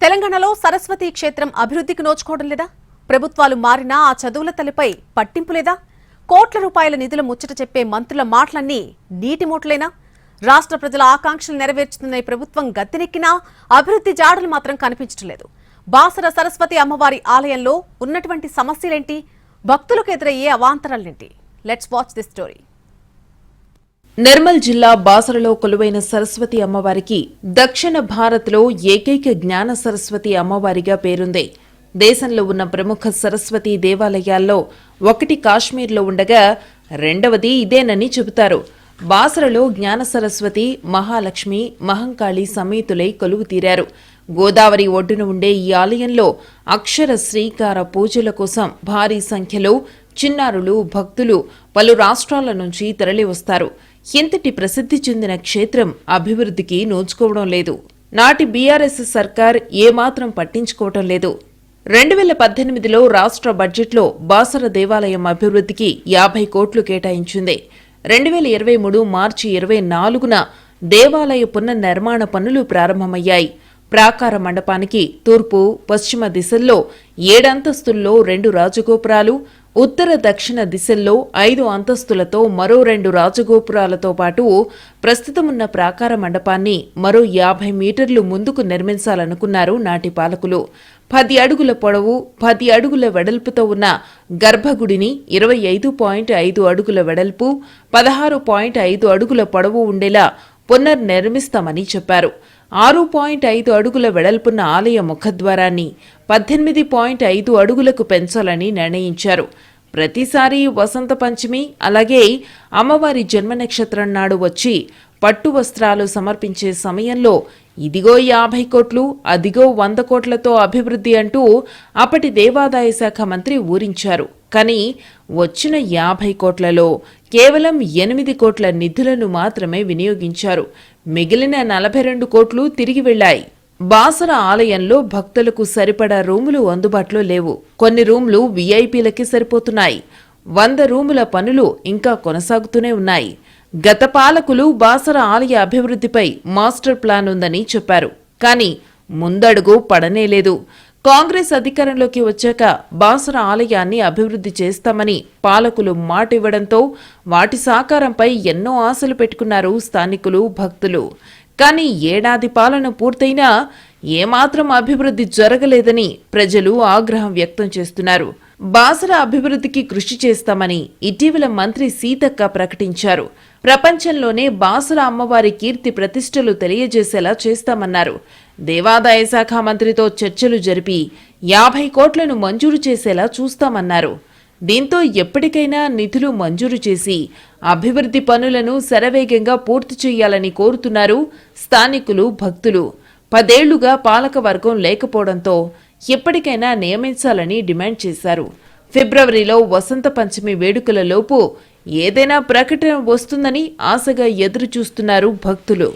తెలంగాణలో సరస్వతి క్షేత్రం అభివృద్ధికి నోచుకోవడం లేదా? ప్రభుత్వాలు మారినా ఆ చదువుల తల్లిపై పట్టింపు లేదా? కోట్ల రూపాయల నిధుల ముచ్చట చెప్పే మంత్రుల మాటలన్నీ నీటి మూటలేనా? రాష్ట్ర ప్రజల ఆకాంక్షలు నెరవేర్చుతున్న ఈ ప్రభుత్వం గద్దెనెక్కినా అభివృద్ధి జాడలు మాత్రం కనిపించడం లేదు. బాసర సరస్వతి అమ్మవారి ఆలయంలో ఉన్నటువంటి సమస్యలేంటి? భక్తులకు ఎదురయ్యే అవాంతరాలేంటి? Let's watch this story. Nirmal జిల్లా బాసరలో కొలువైన సరస్వతి అమ్మవారికి దక్షిణ భారత్లో ఏకైక జ్ఞాన సరస్వతి అమ్మవారిగా పేరుంది. దేశంలో ఉన్న ప్రముఖ సరస్వతి దేవాలయాల్లో ఒకటి కాశ్మీర్లో ఉండగా రెండవది ఇదేనని చెబుతారు. బాసరలో జ్ఞాన సరస్వతి, మహాలక్ష్మి, మహంకాళి సమేతులై కొలువు తీరారు. గోదావరి ఒడ్డున ఉండే ఈ ఆలయంలో అక్షర శ్రీకార పూజల కోసం భారీ సంఖ్యలో చిన్నారులు, భక్తులు పలు రాష్ట్రాల నుంచి తరలివస్తారు. ఇంతటి ప్రసిద్ధి చెందిన క్షేత్రం అభివృద్ధికి నోచుకోవడం లేదు. నాటి బీఆర్ఎస్ సర్కార్ ఏమాత్రం పట్టించుకోవటం లేదు. 2018లో రాష్ట్ర బడ్జెట్లో బాసర దేవాలయం అభివృద్ధికి 50 కోట్లు కేటాయించింది. 2023 మార్చి 24న దేవాలయ పునర్నిర్మాణ పనులు ప్రారంభమయ్యాయి. ప్రాకార మండపానికి తూర్పు, పశ్చిమ దిశల్లో 7 అంతస్తుల్లో 2 రాజగోపురాలు, ఉత్తర దక్షిణ దిశల్లో 5 అంతస్తులతో మరో 2 రాజగోపురాలతో పాటు ప్రస్తుతమున్న ప్రాకార మండపాన్ని మరో 50 మీటర్లు ముందుకు నిర్మించాలనుకున్నారు నాటి పాలకులు. 10 అడుగుల పొడవు, 10 అడుగుల వెడల్పుతో ఉన్న గర్భగుడిని 25.5 అడుగుల వెడల్పు, 16.5 అడుగుల పొడవు ఉండేలా పునర్నిర్మిస్తామని చెప్పారు. 6.5 అడుగుల వెడల్పున్న ఆలయ ముఖద్వారాన్ని 18.5 అడుగులకు పెంచాలని నిర్ణయించారు. ప్రతిసారి వసంత పంచమి అలాగే అమ్మవారి జన్మ నక్షత్రం నాడు వచ్చి పట్టు వస్త్రాలు సమర్పించే సమయంలో ఇదిగో 50 కోట్లు, అదిగో 100 కోట్లతో అభివృద్ధి అంటూ అప్పటి దేవాదాయ శాఖ మంత్రి ఊరించారు. కానీ వచ్చిన 50 కోట్లలో కేవలం 8 కోట్ల నిధులను మాత్రమే వినియోగించారు. మిగిలిన 42 కోట్లు తిరిగి వెళ్లాయి. బాసర ఆలయంలో భక్తులకు సరిపడా రూములు అందుబాటులో లేవు. కొన్ని రూములు వీఐపీలకి సరిపోతున్నాయి. 100 రూముల పనులు ఇంకా కొనసాగుతూనే ఉన్నాయి. గత పాలకులు బాసర ఆలయ అభివృద్ధిపై మాస్టర్ ప్లాన్ ఉందని చెప్పారు. కానీ ముందడుగు పడనేలేదు. కాంగ్రెస్ అధికారంలోకి వచ్చాక బాసర ఆలయాన్ని అభివృద్ధి చేస్తామని పాలకులు మాటివ్వడంతో వాటి సాకారంపై ఎన్నో ఆశలు పెట్టుకున్నారు స్థానికులు, భక్తులు. కానీ ఏడాది పాలన పూర్తయినా ఏమాత్రం అభివృద్ధి జరగలేదని ప్రజలు ఆగ్రహం వ్యక్తం చేస్తున్నారు. బాసర అభివృద్ధికి కృషి చేస్తామని ఇటీవల మంత్రి సీతక్క ప్రకటించారు. ప్రపంచంలోనే బాసర అమ్మవారి కీర్తి ప్రతిష్టలు తెలియజేసేలా చేస్తామన్నారు. దేవాదాయ శాఖ మంత్రితో చర్చలు జరిపి 50 కోట్లను మంజూరు చేసేలా చూస్తామన్నారు. దీంతో ఎప్పటికైనా నిధులు మంజూరు చేసి అభివృద్ధి పనులను శరవేగంగా పూర్తి చేయాలని కోరుతున్నారు స్థానికులు, భక్తులు. 10 ఏళ్లుగా పాలకవర్గం లేకపోవడంతో ఎప్పటికైనా నియమించాలని డిమాండ్ చేశారు. ఫిబ్రవరిలో వసంత పంచమి వేడుకలలోపు ఏదైనా ప్రకటన వస్తుందని ఆశగా ఎదురుచూస్తున్నారు భక్తులు.